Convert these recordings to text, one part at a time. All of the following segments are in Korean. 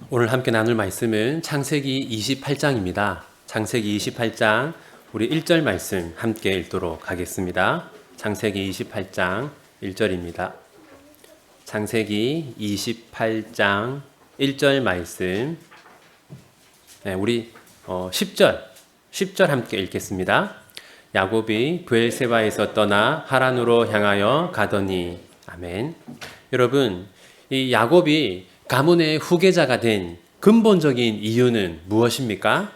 오늘 함께 나눌 말씀은 창세기 28장입니다. 창세기 28장 우리 1절 말씀 함께 읽도록 하겠습니다. 창세기 28장 1절입니다. 창세기 28장 1절 말씀 우리 10절 함께 읽겠습니다. 야곱이 브엘세바에서 떠나 하란으로 향하여 가더니 아멘. 여러분, 이 야곱이 가문의 후계자가 된 근본적인 이유는 무엇입니까?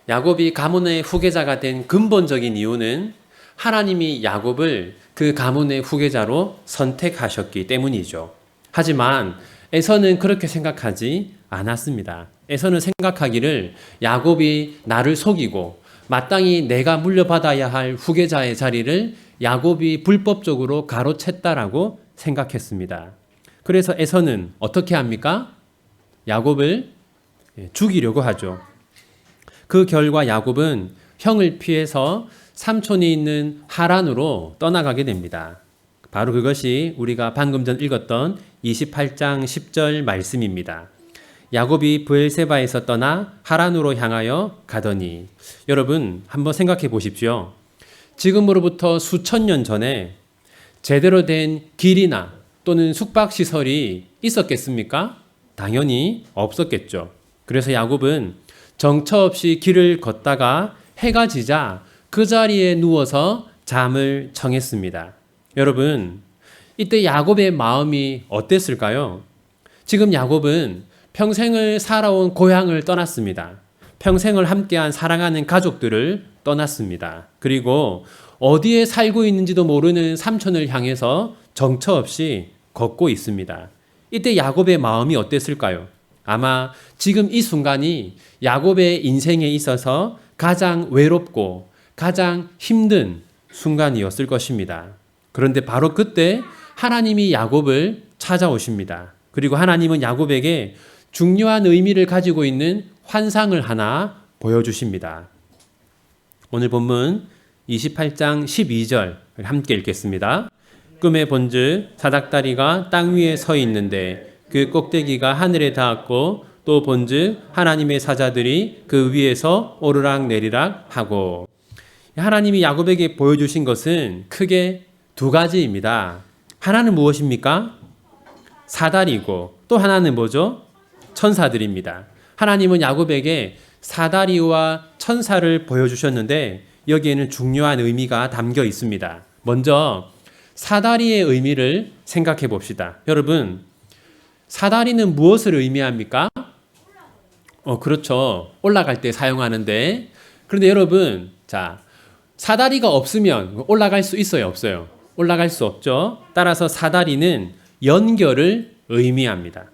야곱이 가문의 후계자가 된 근본적인 이유는 하나님이 야곱을 그 가문의 후계자로 선택하셨기 때문이죠. 하지만 에서는 그렇게 생각하지 않았습니다. 에서는 생각하기를 야곱이 나를 속이고 마땅히 내가 물려받아야 할 후계자의 자리를 야곱이 불법적으로 가로챘다라고 생각했습니다. 그래서 에서는 어떻게 합니까? 야곱을 죽이려고 하죠. 그 결과 야곱은 형을 피해서 삼촌이 있는 하란으로 떠나가게 됩니다. 바로 그것이 우리가 방금 전 읽었던 28장 10절 말씀입니다. 야곱이 브엘세바에서 떠나 하란으로 향하여 가더니, 여러분 한번 생각해 보십시오. 지금으로부터 수천 년 전에 제대로 된 길이나 또는 숙박시설이 있었겠습니까? 당연히 없었겠죠. 그래서 야곱은 정처 없이 길을 걷다가 해가 지자 그 자리에 누워서 잠을 청했습니다. 여러분, 이때 야곱의 마음이 어땠을까요? 지금 야곱은 평생을 살아온 고향을 떠났습니다. 평생을 함께한 사랑하는 가족들을 떠났습니다. 그리고 어디에 살고 있는지도 모르는 삼촌을 향해서 정처 없이 걷고 있습니다. 이때 야곱의 마음이 어땠을까요? 아마 지금 이 순간이 야곱의 인생에 있어서 가장 외롭고 가장 힘든 순간이었을 것입니다. 그런데 바로 그때 하나님이 야곱을 찾아오십니다. 그리고 하나님은 야곱에게 중요한 의미를 가지고 있는 환상을 하나 보여주십니다. 오늘 본문 28장 12절 함께 읽겠습니다. 꿈에 본즉 사닥다리가 땅 위에 서 있는데 그 꼭대기가 하늘에 닿았고 또 본즉 하나님의 사자들이 그 위에서 오르락 내리락 하고. 하나님이 야곱에게 보여주신 것은 크게 두 가지입니다. 하나는 무엇입니까? 사다리고 또 하나는 뭐죠? 천사들입니다. 하나님은 야곱에게 사다리와 천사를 보여주셨는데 여기에는 중요한 의미가 담겨 있습니다. 먼저 사다리의 의미를 생각해 봅시다. 여러분, 사다리는 무엇을 의미합니까? 그렇죠. 올라갈 때 사용하는데. 그런데 여러분, 사다리가 없으면 올라갈 수 있어요, 없어요? 올라갈 수 없죠. 따라서 사다리는 연결을 의미합니다.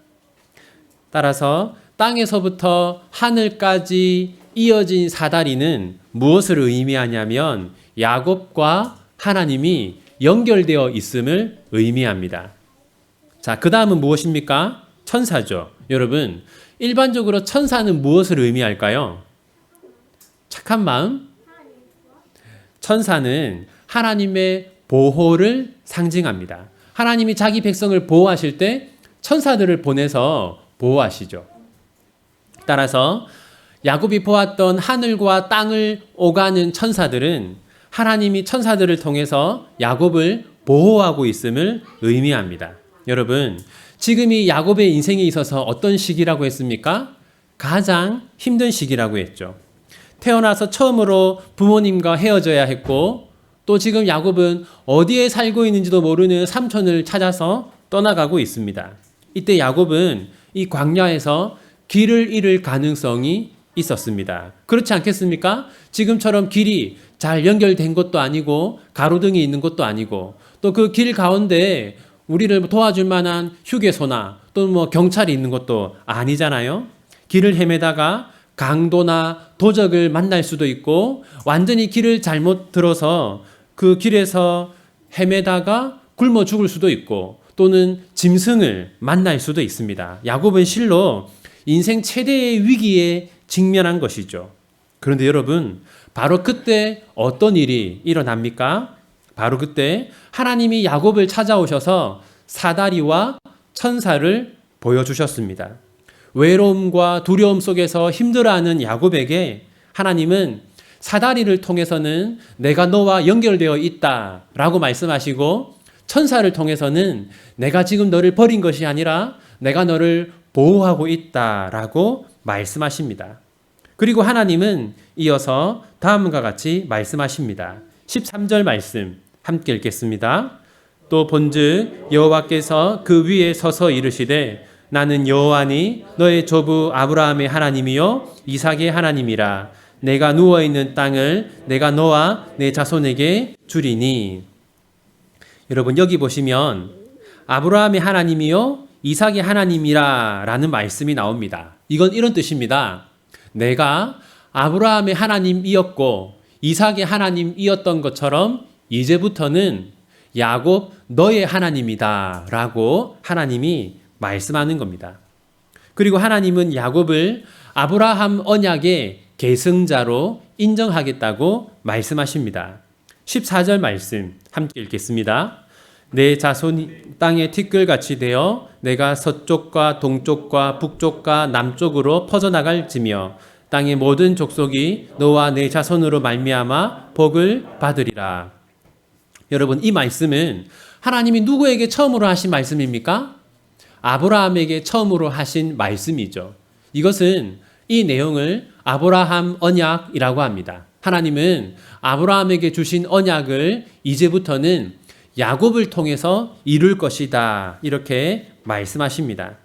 따라서 땅에서부터 하늘까지 이어진 사다리는 무엇을 의미하냐면 야곱과 하나님이 연결되어 있음을 의미합니다. 그 다음은 무엇입니까? 천사죠. 여러분, 일반적으로 천사는 무엇을 의미할까요? 착한 마음? 천사는 하나님의 보호를 상징합니다. 하나님이 자기 백성을 보호하실 때 천사들을 보내서 보호하시죠. 따라서 야곱이 보았던 하늘과 땅을 오가는 천사들은 하나님이 천사들을 통해서 야곱을 보호하고 있음을 의미합니다. 여러분, 지금이 야곱의 인생에 있어서 어떤 시기라고 했습니까? 가장 힘든 시기라고 했죠. 태어나서 처음으로 부모님과 헤어져야 했고 또 지금 야곱은 어디에 살고 있는지도 모르는 삼촌을 찾아서 떠나가고 있습니다. 이때 야곱은 이 광야에서 길을 잃을 가능성이 있었습니다. 그렇지 않겠습니까? 지금처럼 길이 잘 연결된 것도 아니고 가로등이 있는 것도 아니고 또 그 길 가운데 우리를 도와줄 만한 휴게소나 또 경찰이 있는 것도 아니잖아요. 길을 헤매다가 강도나 도적을 만날 수도 있고 완전히 길을 잘못 들어서 그 길에서 헤매다가 굶어 죽을 수도 있고 또는 짐승을 만날 수도 있습니다. 야곱은 실로 인생 최대의 위기에 직면한 것이죠. 그런데 여러분, 바로 그때 어떤 일이 일어납니까? 바로 그때 하나님이 야곱을 찾아오셔서 사다리와 천사를 보여주셨습니다. 외로움과 두려움 속에서 힘들어하는 야곱에게 하나님은 사다리를 통해서는 내가 너와 연결되어 있다라고 말씀하시고, 천사를 통해서는 내가 지금 너를 버린 것이 아니라 내가 너를 보호하고 있다라고 말씀하십니다. 그리고 하나님은 이어서 다음과 같이 말씀하십니다. 13절 말씀 함께 읽겠습니다. 또 본즉 여호와께서 그 위에 서서 이르시되 나는 여호와니 너의 조부 아브라함의 하나님이요 이삭의 하나님이라. 내가 누워있는 땅을 내가 너와 내 자손에게 주리니. 여러분, 여기 보시면 아브라함의 하나님이요 이삭의 하나님이라 라는 말씀이 나옵니다. 이건 이런 뜻입니다. 내가 아브라함의 하나님이었고 이삭의 하나님이었던 것처럼 이제부터는 야곱 너의 하나님이다 라고 하나님이 말씀하는 겁니다. 그리고 하나님은 야곱을 아브라함 언약의 계승자로 인정하겠다고 말씀하십니다. 14절 말씀 함께 읽겠습니다. 내 자손이 땅의 티끌같이 되어 내가 서쪽과 동쪽과 북쪽과 남쪽으로 퍼져나갈지며 땅의 모든 족속이 너와 내 자손으로 말미암아 복을 받으리라. 여러분, 이 말씀은 하나님이 누구에게 처음으로 하신 말씀입니까? 아브라함에게 처음으로 하신 말씀이죠. 이것은 이 내용을 아브라함 언약이라고 합니다. 하나님은 아브라함에게 주신 언약을 이제부터는 야곱을 통해서 이룰 것이다, 이렇게 말씀하십니다.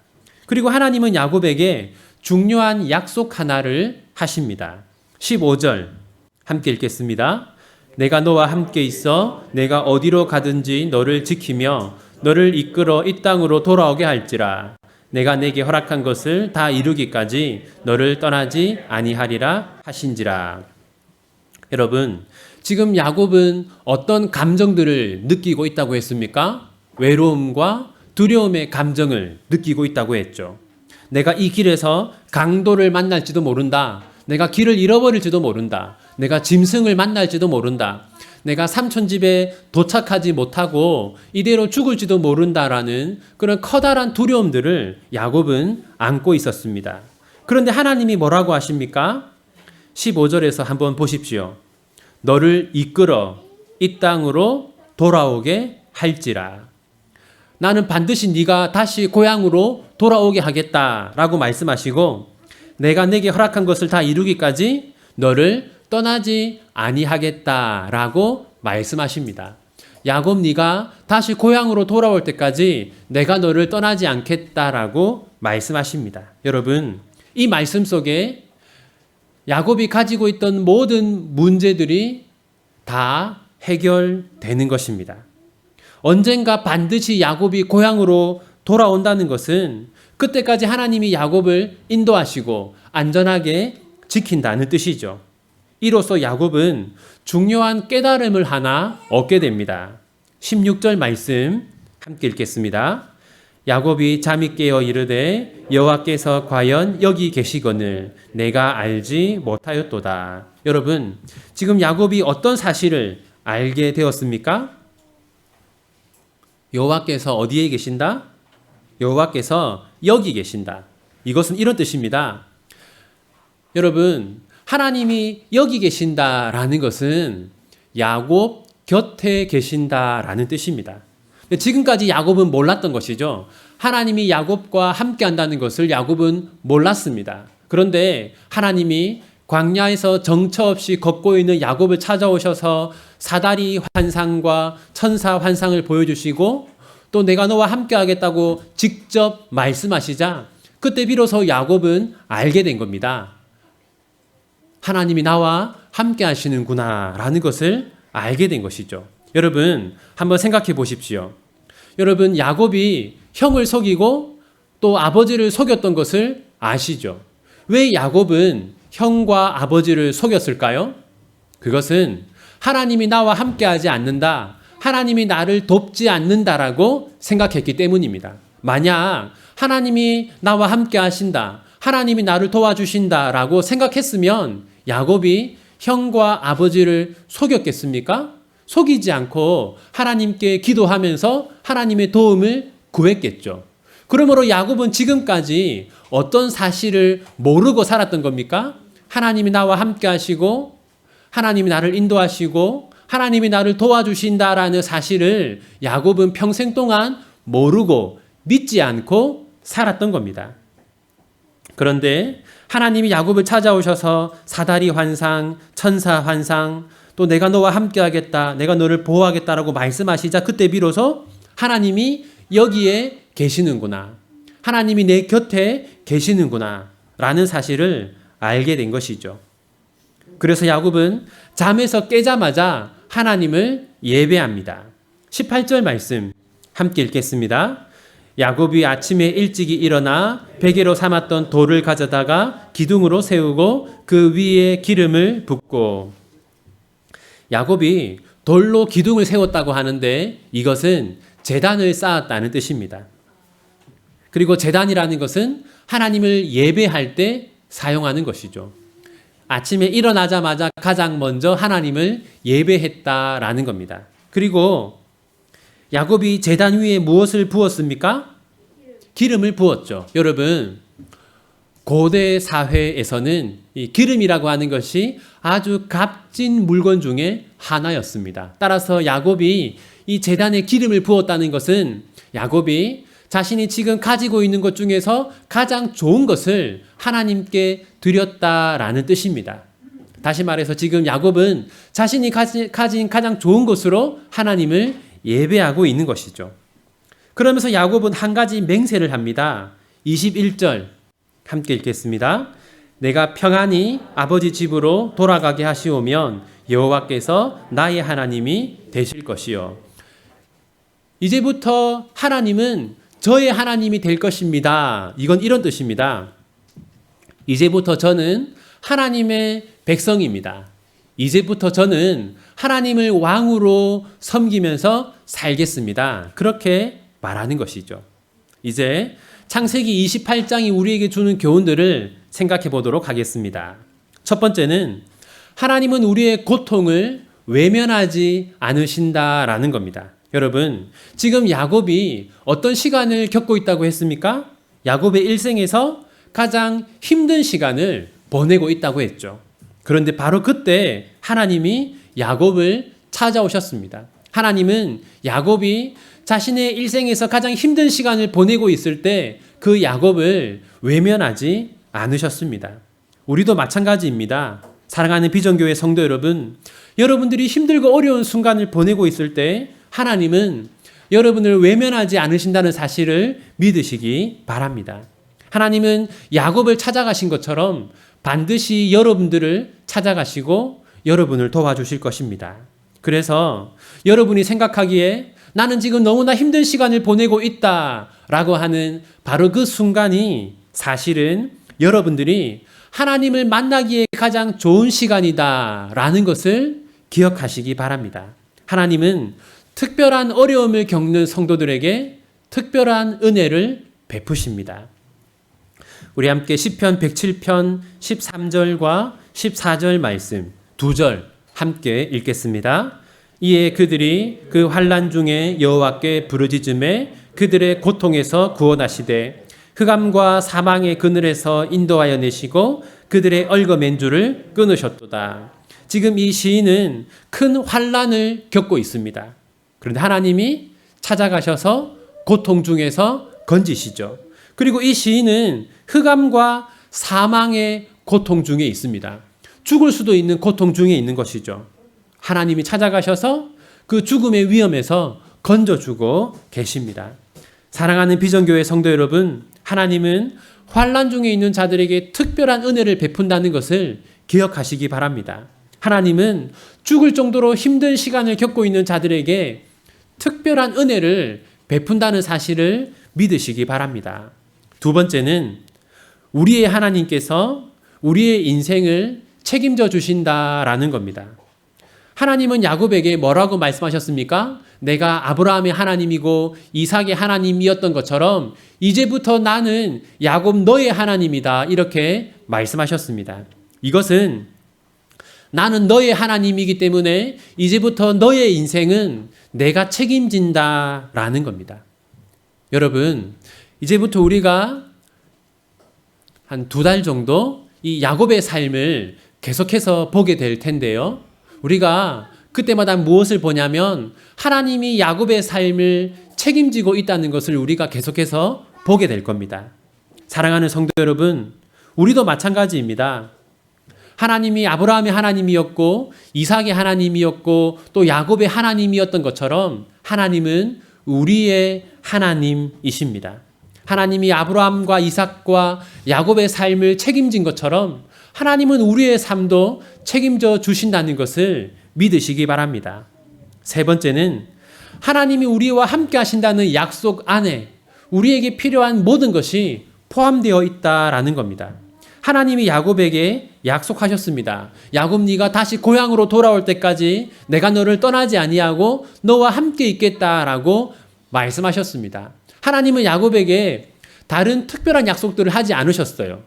그리고 하나님은 야곱에게 중요한 약속 하나를 하십니다. 15절 함께 읽겠습니다. 내가 너와 함께 있어 내가 어디로 가든지 너를 지키며 너를 이끌어 이 땅으로 돌아오게 할지라. 내가 내게 허락한 것을 다 이루기까지 너를 떠나지 아니하리라 하신지라. 여러분, 지금 야곱은 어떤 감정들을 느끼고 있다고 했습니까? 외로움과 두려움의 감정을 느끼고 있다고 했죠. 내가 이 길에서 강도를 만날지도 모른다. 내가 길을 잃어버릴지도 모른다. 내가 짐승을 만날지도 모른다. 내가 삼촌 집에 도착하지 못하고 이대로 죽을지도 모른다라는 그런 커다란 두려움들을 야곱은 안고 있었습니다. 그런데 하나님이 뭐라고 하십니까? 15절에서 한번 보십시오. 너를 이끌어 이 땅으로 돌아오게 할지라. 나는 반드시 네가 다시 고향으로 돌아오게 하겠다라고 말씀하시고, 내가 내게 허락한 것을 다 이루기까지 너를 떠나지 아니하겠다라고 말씀하십니다. 야곱, 네가 다시 고향으로 돌아올 때까지 내가 너를 떠나지 않겠다라고 말씀하십니다. 여러분, 이 말씀 속에 야곱이 가지고 있던 모든 문제들이 다 해결되는 것입니다. 언젠가 반드시 야곱이 고향으로 돌아온다는 것은 그때까지 하나님이 야곱을 인도하시고 안전하게 지킨다는 뜻이죠. 이로써 야곱은 중요한 깨달음을 하나 얻게 됩니다. 16절 말씀 함께 읽겠습니다. 야곱이 잠이 깨어 이르되 여호와께서 과연 여기 계시거늘 내가 알지 못하였도다. 여러분, 지금 야곱이 어떤 사실을 알게 되었습니까? 여호와께서 어디에 계신다? 여호와께서 여기 계신다. 이것은 이런 뜻입니다. 여러분, 하나님이 여기 계신다라는 것은 야곱 곁에 계신다라는 뜻입니다. 지금까지 야곱은 몰랐던 것이죠. 하나님이 야곱과 함께 한다는 것을 야곱은 몰랐습니다. 그런데 하나님이 광야에서 정처 없이 걷고 있는 야곱을 찾아오셔서 사다리 환상과 천사 환상을 보여주시고 또 내가 너와 함께 하겠다고 직접 말씀하시자 그때 비로소 야곱은 알게 된 겁니다. 하나님이 나와 함께 하시는구나 라는 것을 알게 된 것이죠. 여러분, 한번 생각해 보십시오. 여러분, 야곱이 형을 속이고 또 아버지를 속였던 것을 아시죠? 왜 야곱은 형과 아버지를 속였을까요? 그것은 하나님이 나와 함께 하지 않는다, 하나님이 나를 돕지 않는다라고 생각했기 때문입니다. 만약 하나님이 나와 함께 하신다, 하나님이 나를 도와주신다라고 생각했으면 야곱이 형과 아버지를 속였겠습니까? 속이지 않고 하나님께 기도하면서 하나님의 도움을 구했겠죠. 그러므로 야곱은 지금까지 어떤 사실을 모르고 살았던 겁니까? 하나님이 나와 함께 하시고 하나님이 나를 인도하시고 하나님이 나를 도와주신다라는 사실을 야곱은 평생 동안 모르고 믿지 않고 살았던 겁니다. 그런데 하나님이 야곱을 찾아오셔서 사다리 환상, 천사 환상, 또 내가 너와 함께 하겠다, 내가 너를 보호하겠다라고 말씀하시자 그때 비로소 하나님이 여기에 계시는구나, 하나님이 내 곁에 계시는구나 라는 사실을 알게 된 것이죠. 그래서 야곱은 잠에서 깨자마자 하나님을 예배합니다. 18절 말씀 함께 읽겠습니다. 야곱이 아침에 일찍이 일어나 베개로 삼았던 돌을 가져다가 기둥으로 세우고 그 위에 기름을 붓고, 야곱이 돌로 기둥을 세웠다고 하는데 이것은 제단을 쌓았다는 뜻입니다. 그리고 제단이라는 것은 하나님을 예배할 때 사용하는 것이죠. 아침에 일어나자마자 가장 먼저 하나님을 예배했다라는 겁니다. 그리고 야곱이 제단 위에 무엇을 부었습니까? 기름을 부었죠. 여러분, 고대 사회에서는 이 기름이라고 하는 것이 아주 값진 물건 중에 하나였습니다. 따라서 야곱이 이 제단에 기름을 부었다는 것은 야곱이 자신이 지금 가지고 있는 것 중에서 가장 좋은 것을 하나님께 드렸다라는 뜻입니다. 다시 말해서 지금 야곱은 자신이 가진 가장 좋은 것으로 하나님을 예배하고 있는 것이죠. 그러면서 야곱은 한 가지 맹세를 합니다. 21절 함께 읽겠습니다. 내가 평안히 아버지 집으로 돌아가게 하시오면 여호와께서 나의 하나님이 되실 것이요. 이제부터 하나님은 저의 하나님이 될 것입니다. 이건 이런 뜻입니다. 이제부터 저는 하나님의 백성입니다. 이제부터 저는 하나님을 왕으로 섬기면서 살겠습니다. 그렇게 말하는 것이죠. 이제 창세기 28장이 우리에게 주는 교훈들을 생각해 보도록 하겠습니다. 첫 번째는 하나님은 우리의 고통을 외면하지 않으신다라는 겁니다. 여러분, 지금 야곱이 어떤 시간을 겪고 있다고 했습니까? 야곱의 일생에서 가장 힘든 시간을 보내고 있다고 했죠. 그런데 바로 그때 하나님이 야곱을 찾아오셨습니다. 하나님은 야곱이 자신의 일생에서 가장 힘든 시간을 보내고 있을 때 그 야곱을 외면하지 않으셨습니다. 우리도 마찬가지입니다. 사랑하는 비전교회 성도 여러분, 여러분들이 힘들고 어려운 순간을 보내고 있을 때 하나님은 여러분을 외면하지 않으신다는 사실을 믿으시기 바랍니다. 하나님은 야곱을 찾아가신 것처럼 반드시 여러분들을 찾아가시고 여러분을 도와주실 것입니다. 그래서 여러분이 생각하기에 나는 지금 너무나 힘든 시간을 보내고 있다라고 하는 바로 그 순간이 사실은 여러분들이 하나님을 만나기에 가장 좋은 시간이다라는 것을 기억하시기 바랍니다. 하나님은 특별한 어려움을 겪는 성도들에게 특별한 은혜를 베푸십니다. 우리 함께 시편 107편 13절과 14절 말씀 2절 함께 읽겠습니다. 이에 그들이 그 환난 중에 여호와께 부르짖음에 그들의 고통에서 구원하시되 흑암과 사망의 그늘에서 인도하여 내시고 그들의 얽어맨 줄을 끊으셨도다. 지금 이 시인은 큰 환난을 겪고 있습니다. 그런데 하나님이 찾아가셔서 고통 중에서 건지시죠. 그리고 이 시인은 흑암과 사망의 고통 중에 있습니다. 죽을 수도 있는 고통 중에 있는 것이죠. 하나님이 찾아가셔서 그 죽음의 위험에서 건져주고 계십니다. 사랑하는 비전교회 성도 여러분, 하나님은 환난 중에 있는 자들에게 특별한 은혜를 베푼다는 것을 기억하시기 바랍니다. 하나님은 죽을 정도로 힘든 시간을 겪고 있는 자들에게 특별한 은혜를 베푼다는 사실을 믿으시기 바랍니다. 두 번째는 우리의 하나님께서 우리의 인생을 책임져 주신다라는 겁니다. 하나님은 야곱에게 뭐라고 말씀하셨습니까? 내가 아브라함의 하나님이고 이삭의 하나님이었던 것처럼 이제부터 나는 야곱 너의 하나님이다 이렇게 말씀하셨습니다. 이것은 나는 너의 하나님이기 때문에 이제부터 너의 인생은 내가 책임진다라는 겁니다. 여러분, 이제부터 우리가 한 2달 정도 이 야곱의 삶을 계속해서 보게 될 텐데요. 우리가 그때마다 무엇을 보냐면 하나님이 야곱의 삶을 책임지고 있다는 것을 우리가 계속해서 보게 될 겁니다. 사랑하는 성도 여러분, 우리도 마찬가지입니다. 하나님이 아브라함의 하나님이었고 이삭의 하나님이었고 또 야곱의 하나님이었던 것처럼 하나님은 우리의 하나님이십니다. 하나님이 아브라함과 이삭과 야곱의 삶을 책임진 것처럼 하나님은 우리의 삶도 책임져 주신다는 것을 믿으시기 바랍니다. 세 번째는 하나님이 우리와 함께 하신다는 약속 안에 우리에게 필요한 모든 것이 포함되어 있다라는 겁니다. 하나님이 야곱에게 약속하셨습니다. 야곱, 네가 다시 고향으로 돌아올 때까지 내가 너를 떠나지 아니하고 너와 함께 있겠다라고 말씀하셨습니다. 하나님은 야곱에게 다른 특별한 약속들을 하지 않으셨어요.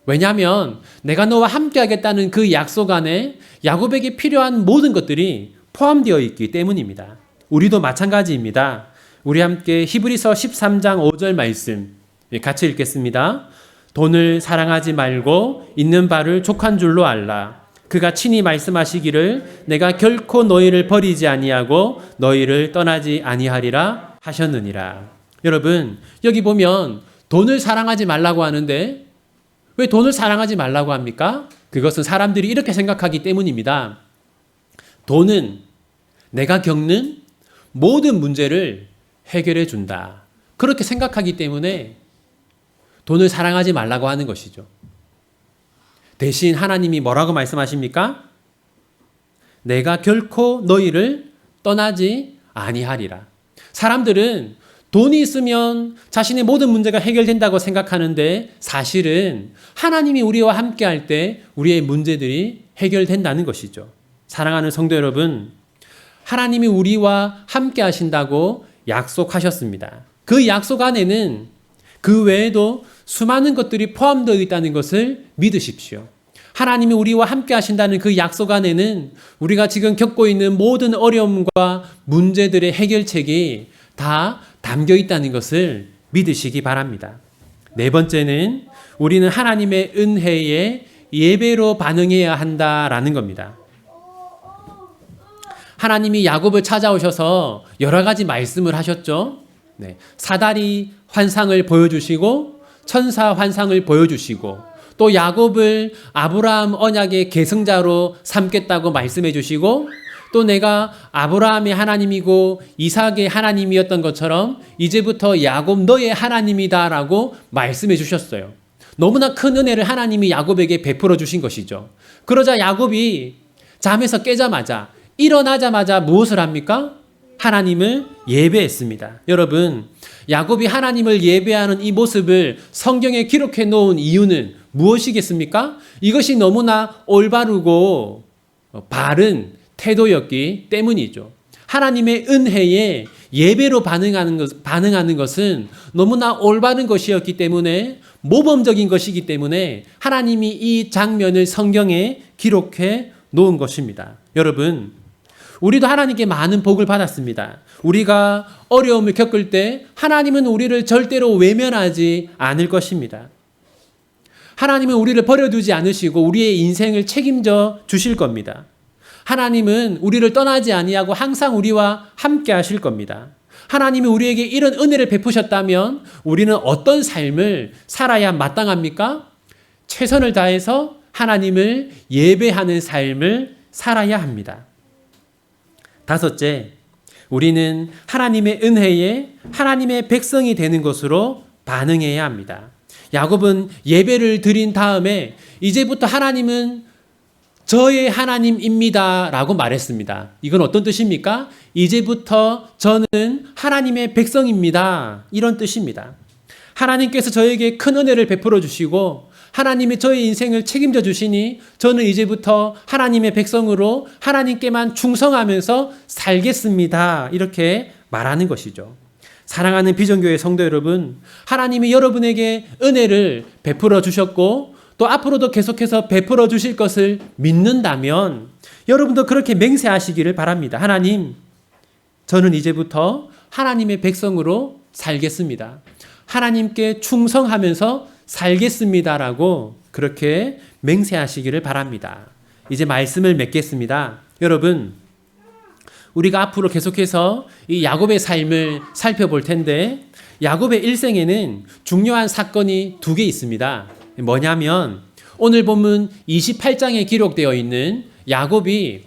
왜냐하면 내가 너와 함께 하겠다는 그 약속 안에 야곱에게 필요한 모든 것들이 포함되어 있기 때문입니다. 우리도 마찬가지입니다. 우리 함께 히브리서 13장 5절 말씀 같이 읽겠습니다. 돈을 사랑하지 말고 있는 바를 족한 줄로 알라. 그가 친히 말씀하시기를 내가 결코 너희를 버리지 아니하고 너희를 떠나지 아니하리라 하셨느니라. 여러분, 여기 보면 돈을 사랑하지 말라고 하는데 왜 돈을 사랑하지 말라고 합니까? 그것은 사람들이 이렇게 생각하기 때문입니다. 돈은 내가 겪는 모든 문제를 해결해 준다. 그렇게 생각하기 때문에 돈을 사랑하지 말라고 하는 것이죠. 대신 하나님이 뭐라고 말씀하십니까? 내가 결코 너희를 떠나지 아니하리라. 사람들은 돈이 있으면 자신의 모든 문제가 해결된다고 생각하는데 사실은 하나님이 우리와 함께 할 때 우리의 문제들이 해결된다는 것이죠. 사랑하는 성도 여러분, 하나님이 우리와 함께 하신다고 약속하셨습니다. 그 약속 안에는 그 외에도 수많은 것들이 포함되어 있다는 것을 믿으십시오. 하나님이 우리와 함께 하신다는 그 약속 안에는 우리가 지금 겪고 있는 모든 어려움과 문제들의 해결책이 다 담겨 있다는 것을 믿으시기 바랍니다. 네 번째는 우리는 하나님의 은혜에 예배로 반응해야 한다라는 겁니다. 하나님이 야곱을 찾아오셔서 여러 가지 말씀을 하셨죠. 네, 사다리 환상을 보여주시고 천사 환상을 보여주시고 또 야곱을 아브라함 언약의 계승자로 삼겠다고 말씀해 주시고 또 내가 아브라함의 하나님이고 이삭의 하나님이었던 것처럼 이제부터 야곱 너의 하나님이다라고 말씀해 주셨어요. 너무나 큰 은혜를 하나님이 야곱에게 베풀어 주신 것이죠. 그러자 야곱이 잠에서 깨자마자 일어나자마자 무엇을 합니까? 하나님을 예배했습니다. 여러분, 야곱이 하나님을 예배하는 이 모습을 성경에 기록해 놓은 이유는 무엇이겠습니까? 이것이 너무나 올바르고 바른 태도였기 때문이죠. 하나님의 은혜에 예배로 반응하는 것은 너무나 올바른 것이었기 때문에 모범적인 것이기 때문에 하나님이 이 장면을 성경에 기록해 놓은 것입니다. 여러분, 우리도 하나님께 많은 복을 받았습니다. 우리가 어려움을 겪을 때 하나님은 우리를 절대로 외면하지 않을 것입니다. 하나님은 우리를 버려두지 않으시고 우리의 인생을 책임져 주실 겁니다. 하나님은 우리를 떠나지 아니하고 항상 우리와 함께 하실 겁니다. 하나님이 우리에게 이런 은혜를 베푸셨다면 우리는 어떤 삶을 살아야 마땅합니까? 최선을 다해서 하나님을 예배하는 삶을 살아야 합니다. 다섯째, 우리는 하나님의 은혜에 하나님의 백성이 되는 것으로 반응해야 합니다. 야곱은 예배를 드린 다음에 이제부터 하나님은 저의 하나님입니다 라고 말했습니다. 이건 어떤 뜻입니까? 이제부터 저는 하나님의 백성입니다. 이런 뜻입니다. 하나님께서 저에게 큰 은혜를 베풀어 주시고 하나님이 저의 인생을 책임져 주시니 저는 이제부터 하나님의 백성으로 하나님께만 충성하면서 살겠습니다. 이렇게 말하는 것이죠. 사랑하는 비전교회 성도 여러분, 하나님이 여러분에게 은혜를 베풀어 주셨고 또 앞으로도 계속해서 베풀어 주실 것을 믿는다면 여러분도 그렇게 맹세하시기를 바랍니다. 하나님, 저는 이제부터 하나님의 백성으로 살겠습니다. 하나님께 충성하면서 살겠습니다라고 그렇게 맹세하시기를 바랍니다. 이제 말씀을 맺겠습니다. 여러분, 우리가 앞으로 계속해서 이 야곱의 삶을 살펴볼 텐데 야곱의 일생에는 중요한 사건이 두 개 있습니다. 뭐냐면 오늘 본문 28장에 기록되어 있는 야곱이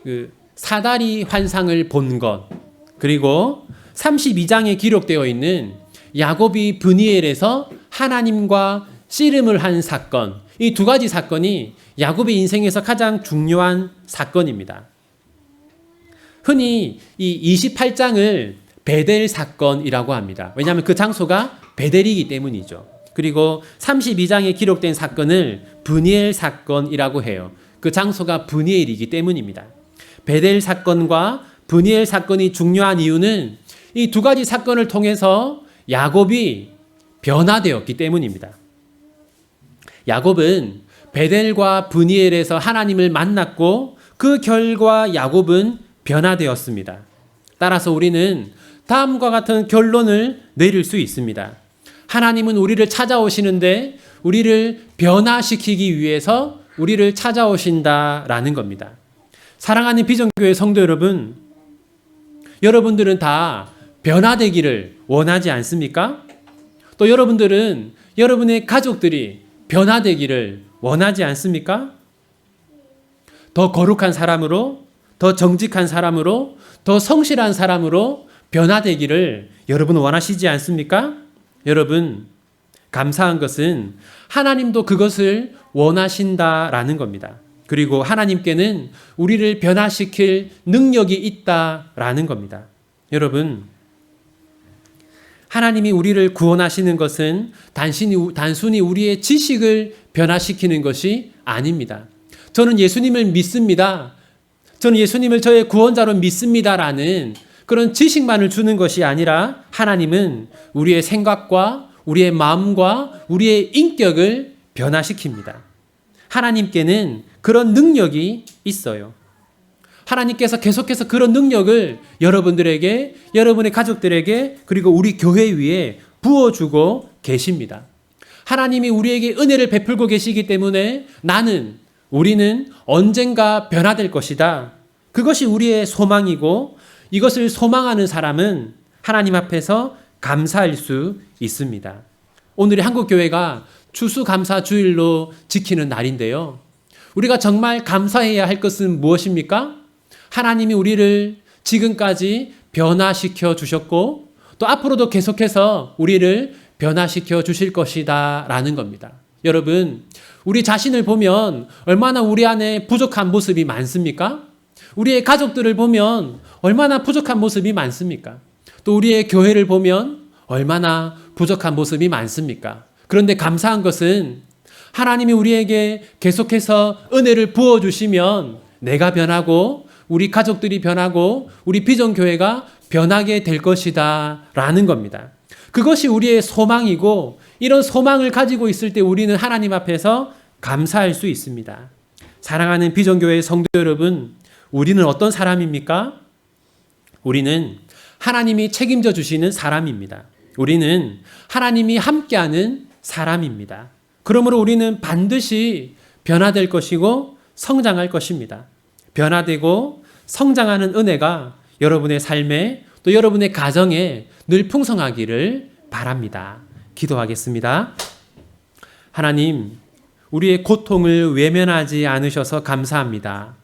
그 사다리 환상을 본 것, 그리고 32장에 기록되어 있는 야곱이 브니엘에서 하나님과 씨름을 한 사건, 이 두 가지 사건이 야곱의 인생에서 가장 중요한 사건입니다. 흔히 이 28장을 베델 사건이라고 합니다. 왜냐하면 그 장소가 베델이기 때문이죠. 그리고 32장에 기록된 사건을 브니엘 사건이라고 해요. 그 장소가 브니엘이기 때문입니다. 베델 사건과 브니엘 사건이 중요한 이유는 이 두 가지 사건을 통해서 야곱이 변화되었기 때문입니다. 야곱은 베델과 브니엘에서 하나님을 만났고 그 결과 야곱은 변화되었습니다. 따라서 우리는 다음과 같은 결론을 내릴 수 있습니다. 하나님은 우리를 찾아오시는데 우리를 변화시키기 위해서 우리를 찾아오신다라는 겁니다. 사랑하는 비전교회 성도 여러분, 여러분들은 다 변화되기를 원하지 않습니까? 또 여러분들은 여러분의 가족들이 변화되기를 원하지 않습니까? 더 거룩한 사람으로, 더 정직한 사람으로, 더 성실한 사람으로 변화되기를 여러분 원하시지 않습니까? 여러분, 감사한 것은 하나님도 그것을 원하신다라는 겁니다. 그리고 하나님께는 우리를 변화시킬 능력이 있다라는 겁니다. 여러분, 하나님이 우리를 구원하시는 것은 단순히 우리의 지식을 변화시키는 것이 아닙니다. 저는 예수님을 믿습니다. 저는 예수님을 저의 구원자로 믿습니다라는 그런 지식만을 주는 것이 아니라 하나님은 우리의 생각과 우리의 마음과 우리의 인격을 변화시킵니다. 하나님께는 그런 능력이 있어요. 하나님께서 계속해서 그런 능력을 여러분들에게, 여러분의 가족들에게, 그리고 우리 교회 위에 부어주고 계십니다. 하나님이 우리에게 은혜를 베풀고 계시기 때문에 우리는 언젠가 변화될 것이다. 그것이 우리의 소망이고 이것을 소망하는 사람은 하나님 앞에서 감사할 수 있습니다. 오늘이 한국교회가 추수감사주일로 지키는 날인데요. 우리가 정말 감사해야 할 것은 무엇입니까? 하나님이 우리를 지금까지 변화시켜 주셨고 또 앞으로도 계속해서 우리를 변화시켜 주실 것이다 라는 겁니다. 여러분, 우리 자신을 보면 얼마나 우리 안에 부족한 모습이 많습니까? 우리의 가족들을 보면 얼마나 부족한 모습이 많습니까? 또 우리의 교회를 보면 얼마나 부족한 모습이 많습니까? 그런데 감사한 것은 하나님이 우리에게 계속해서 은혜를 부어주시면 내가 변하고 우리 가족들이 변하고 우리 비전교회가 변하게 될 것이다 라는 겁니다. 그것이 우리의 소망이고 이런 소망을 가지고 있을 때 우리는 하나님 앞에서 감사할 수 있습니다. 사랑하는 비전교회 성도 여러분, 우리는 어떤 사람입니까? 우리는 하나님이 책임져 주시는 사람입니다. 우리는 하나님이 함께하는 사람입니다. 그러므로 우리는 반드시 변화될 것이고 성장할 것입니다. 변화되고 성장하는 은혜가 여러분의 삶에 또 여러분의 가정에 늘 풍성하기를 바랍니다. 기도하겠습니다. 하나님, 우리의 고통을 외면하지 않으셔서 감사합니다.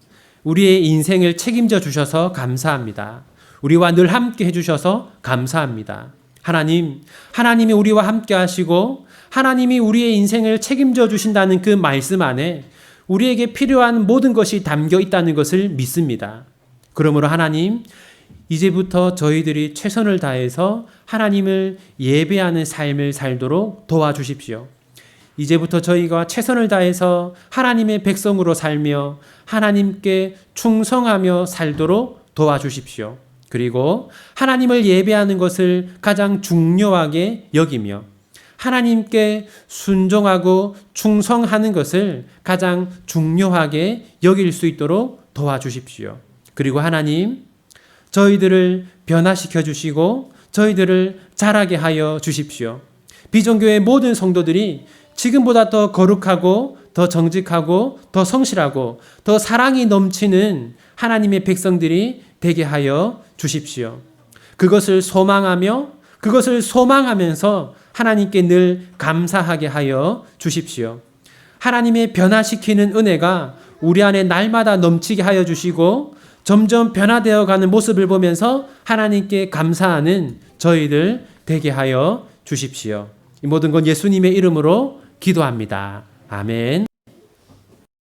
우리의 인생을 책임져 주셔서 감사합니다. 우리와 늘 함께 해주셔서 감사합니다. 하나님이 우리와 함께 하시고 하나님이 우리의 인생을 책임져 주신다는 그 말씀 안에 우리에게 필요한 모든 것이 담겨 있다는 것을 믿습니다. 그러므로 하나님, 이제부터 저희들이 최선을 다해서 하나님을 예배하는 삶을 살도록 도와주십시오. 이제부터 저희가 최선을 다해서 하나님의 백성으로 살며 하나님께 충성하며 살도록 도와주십시오. 그리고 하나님을 예배하는 것을 가장 중요하게 여기며 하나님께 순종하고 충성하는 것을 가장 중요하게 여길 수 있도록 도와주십시오. 그리고 하나님, 저희들을 변화시켜 주시고 저희들을 자라게 하여 주십시오. 비전교회 모든 성도들이 지금보다 더 거룩하고 더 정직하고 더 성실하고 더 사랑이 넘치는 하나님의 백성들이 되게 하여 주십시오. 그것을 소망하며 그것을 소망하면서 하나님께 늘 감사하게 하여 주십시오. 하나님의 변화시키는 은혜가 우리 안에 날마다 넘치게 하여 주시고 점점 변화되어 가는 모습을 보면서 하나님께 감사하는 저희들 되게 하여 주십시오. 이 모든 건 예수님의 이름으로 기도합니다. 아멘.